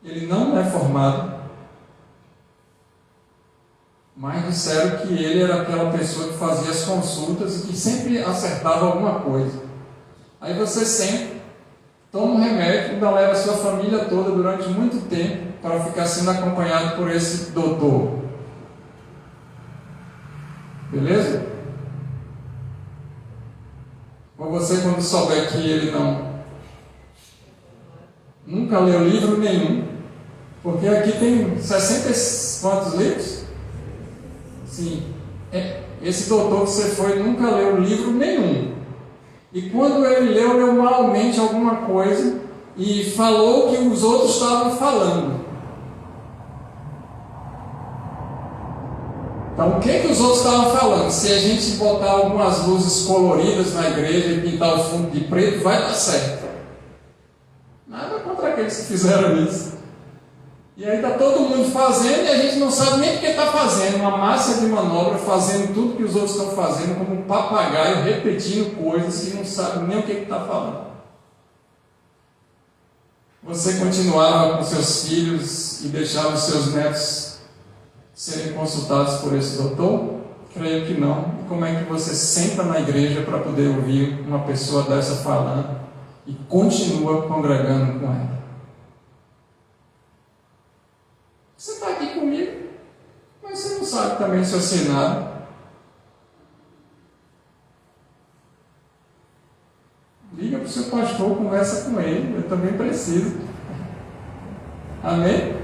S1: ele não é formado, mas disseram que ele era aquela pessoa que fazia as consultas e que sempre acertava alguma coisa. Aí você senta, toma um remédio, ainda leva a sua família toda durante muito tempo para ficar sendo acompanhado por esse doutor. Beleza? Ou você, quando souber que ele nunca leu livro nenhum, porque aqui tem 60 e quantos livros? Sim. Esse doutor que você foi nunca leu livro nenhum. E quando ele leu malmente alguma coisa e falou o que os outros estavam falando. Então, o que os outros estavam falando? Se a gente botar algumas luzes coloridas na igreja e pintar o fundo de preto, vai dar certo. Nada contra aqueles que fizeram isso. E aí está todo mundo fazendo e a gente não sabe nem o que está fazendo. Uma massa de manobra, fazendo tudo que os outros estão fazendo, como um papagaio, repetindo coisas que não sabe nem o que está falando. Você continuava com seus filhos e deixava os seus netos serem consultados por esse doutor? Creio que não. E como é que você senta na igreja para poder ouvir uma pessoa dessa falando e continua congregando com ela? Você está aqui comigo, mas você não sabe também se eu sei nada. Liga para o seu pastor, conversa com ele, eu também preciso. Amém?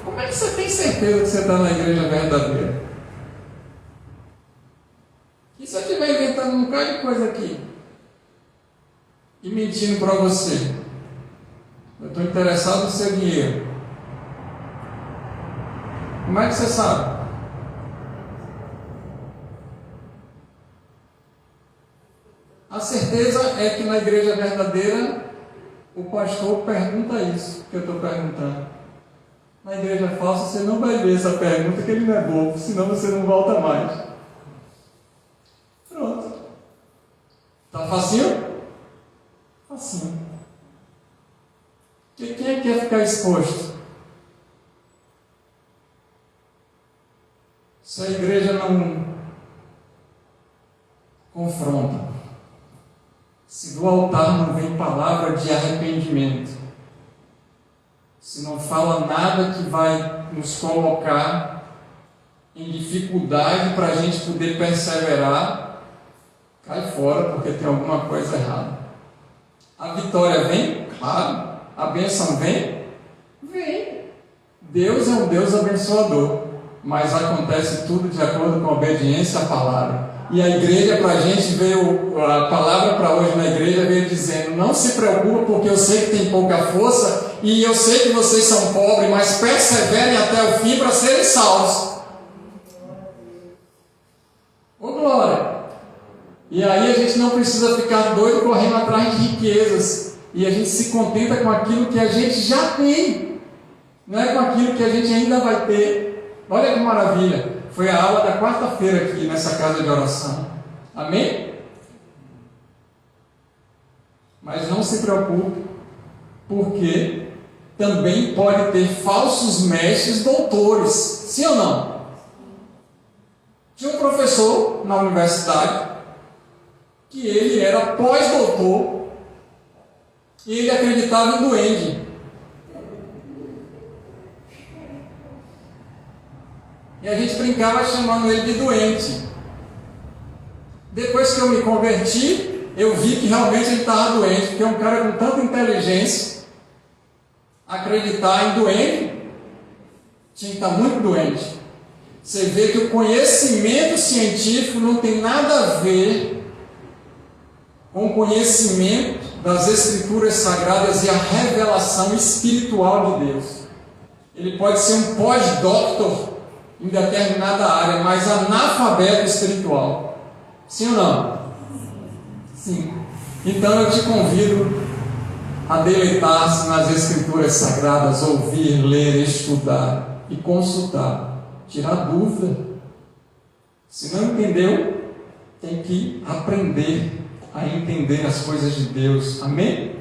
S1: Como é que você tem certeza que você está na igreja verdadeira? E se eu estiver inventando um bocado de coisa aqui e mentindo para você? Eu estou interessado no seu dinheiro. Como é que você sabe? A certeza é que na igreja verdadeira o pastor pergunta isso que eu estou perguntando. Na igreja falsa você não vai ver essa pergunta, que ele não é bobo, senão você não volta mais. Pronto. Tá facinho? Facinho. Quem é que quer ficar exposto? Se a igreja não confronta, se do altar não vem palavra de arrependimento, se não fala nada que vai nos colocar em dificuldade para a gente poder perseverar, cai fora, porque tem alguma coisa errada. A vitória vem? Claro. A bênção vem? Vem. Deus é um Deus abençoador, mas acontece tudo de acordo com a obediência à palavra. E a igreja, para a gente, a palavra para hoje na igreja veio dizendo: não se preocupe, porque eu sei que tem pouca força, e eu sei que vocês são pobres, mas perseverem até o fim para serem salvos. Ô glória! E aí a gente não precisa ficar doido correndo atrás de riquezas, e a gente se contenta com aquilo que a gente já tem, não é com aquilo que a gente ainda vai ter. Olha que maravilha! Foi a aula da quarta-feira aqui nessa casa de oração. Amém? Mas não se preocupe, porque também pode ter falsos mestres doutores, sim ou não? Tinha um professor na universidade que ele era pós-doutor e ele acreditava em duende. E a gente brincava chamando ele de doente. Depois que eu me converti, eu vi que realmente ele estava doente, porque um cara com tanta inteligência, acreditar em doente, tinha que estar muito doente. Você vê que o conhecimento científico não tem nada a ver com o conhecimento das Escrituras Sagradas e a revelação espiritual de Deus. Ele pode ser um pós-doutor em determinada área, mas analfabeto espiritual. Sim ou não? Sim. Então eu te convido a deleitar-se nas Escrituras Sagradas, ouvir, ler, estudar e consultar. Tirar dúvida. Se não entendeu, tem que aprender a entender as coisas de Deus. Amém?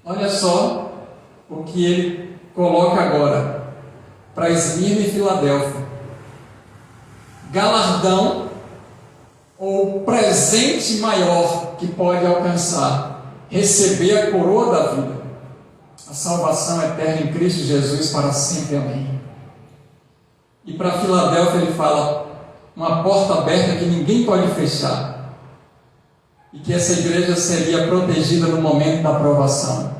S1: Olha só o que ele coloca agora para Esmirna e Filadélfia. Galardão ou presente maior que pode alcançar: receber a coroa da vida, a salvação eterna em Cristo Jesus para sempre. Amém. E para Filadélfia ele fala: uma porta aberta que ninguém pode fechar, e que essa igreja seria protegida no momento da provação.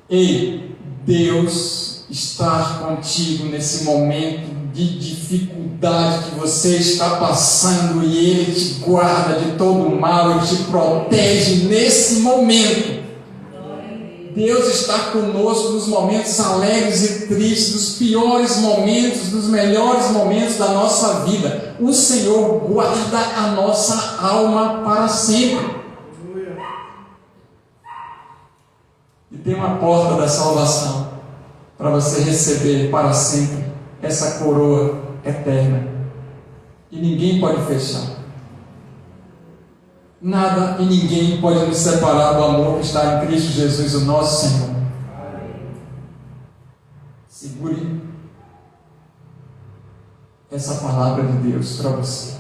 S1: Ei, Deus está contigo nesse momento de dificuldade que você está passando, e Ele te guarda de todo o mal e te protege nesse momento. Deus está conosco nos momentos alegres e tristes, nos piores momentos, nos melhores momentos da nossa vida. O Senhor guarda a nossa alma para sempre. E tem uma porta da salvação para você receber para sempre essa coroa eterna, e ninguém pode fechar. Nada e ninguém pode nos separar do amor que está em Cristo Jesus, o nosso Senhor. Segure essa palavra de Deus para você.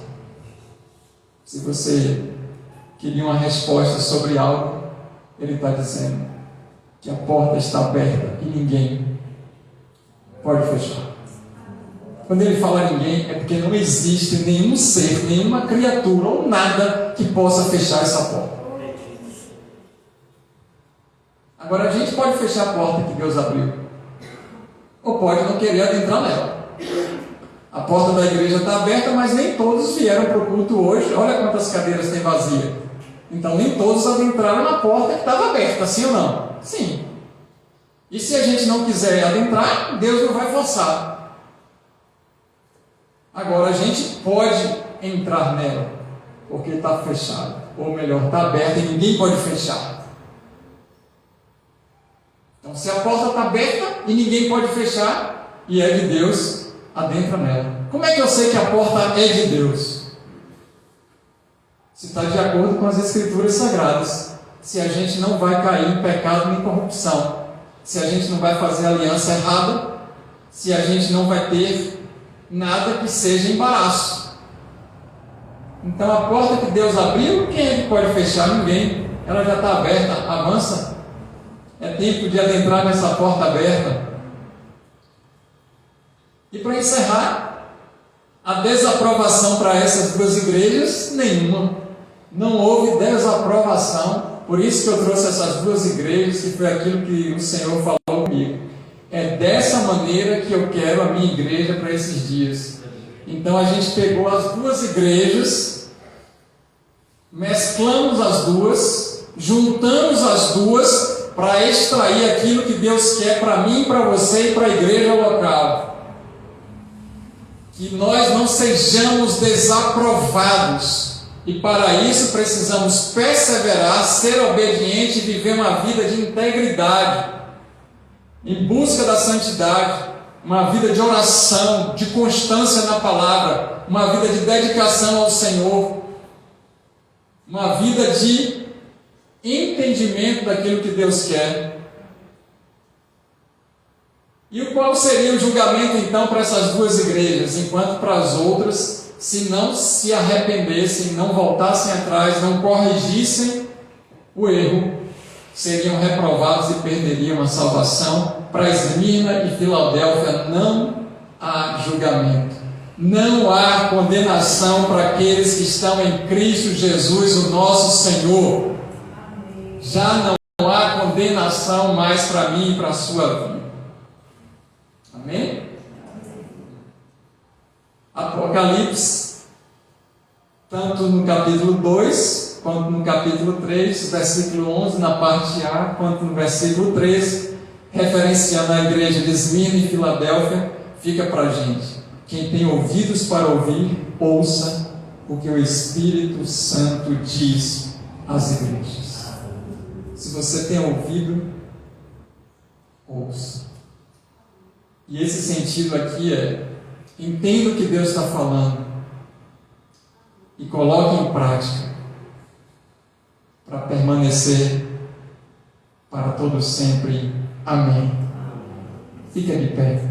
S1: Se você queria uma resposta sobre algo, Ele está dizendo que a porta está aberta e ninguém pode fechar. Quando ele fala ninguém, é porque não existe nenhum ser, nenhuma criatura ou nada que possa fechar essa porta. Agora, a gente pode fechar a porta que Deus abriu, ou pode não querer adentrar nela. A porta da igreja está aberta, mas nem todos vieram para o culto hoje. Olha quantas cadeiras tem vazia. Então, nem todos adentraram na porta que estava aberta, sim ou não? Sim. E se a gente não quiser adentrar, Deus não vai forçar. Agora, a gente pode entrar nela, porque está fechada, ou melhor, está aberta e ninguém pode fechar. Então, se a porta está aberta e ninguém pode fechar, e é de Deus, adentra nela. Como é que eu sei que a porta é de Deus? Se está de acordo com as Escrituras Sagradas, se a gente não vai cair em pecado nem corrupção, se a gente não vai fazer aliança errada, se a gente não vai ter nada que seja embaraço. Então, a porta que Deus abriu, quem é que pode fechar? Ninguém. Ela já está aberta, avança. É tempo de adentrar nessa porta aberta. E para encerrar, a desaprovação para essas duas igrejas, nenhuma. Não houve desaprovação. Por isso que eu trouxe essas duas igrejas, que foi aquilo que o Senhor falou comigo. É dessa maneira que eu quero a minha igreja para esses dias. Então a gente pegou as duas igrejas, mesclamos as duas, juntamos as duas para extrair aquilo que Deus quer para mim, para você e para a igreja local. que nós não sejamos desaprovados. E para isso precisamos perseverar, ser obediente e viver uma vida de integridade, em busca da santidade, uma vida de oração, de constância na palavra, uma vida de dedicação ao Senhor, uma vida de entendimento daquilo que Deus quer. E qual seria o julgamento então para essas duas igrejas, enquanto para as outras, se não se arrependessem, não voltassem atrás, não corrigissem o erro, seriam reprovados e perderiam a salvação? Para Esmirna e Filadélfia não há julgamento, não há condenação para aqueles que estão em Cristo Jesus, o nosso Senhor. Já não há condenação mais para mim e para a sua vida. Amém? Apocalipse, tanto no capítulo 2, quanto no capítulo 3, versículo 11, na parte A, quanto no versículo 13, referenciando a igreja de Esmirna e Filadélfia, fica para a gente. Quem tem ouvidos para ouvir, ouça o que o Espírito Santo diz às igrejas. Se você tem ouvido, ouça. E esse sentido aqui é: entenda o que Deus está falando e coloque em prática para permanecer para todo sempre. Amém. Fica de pé.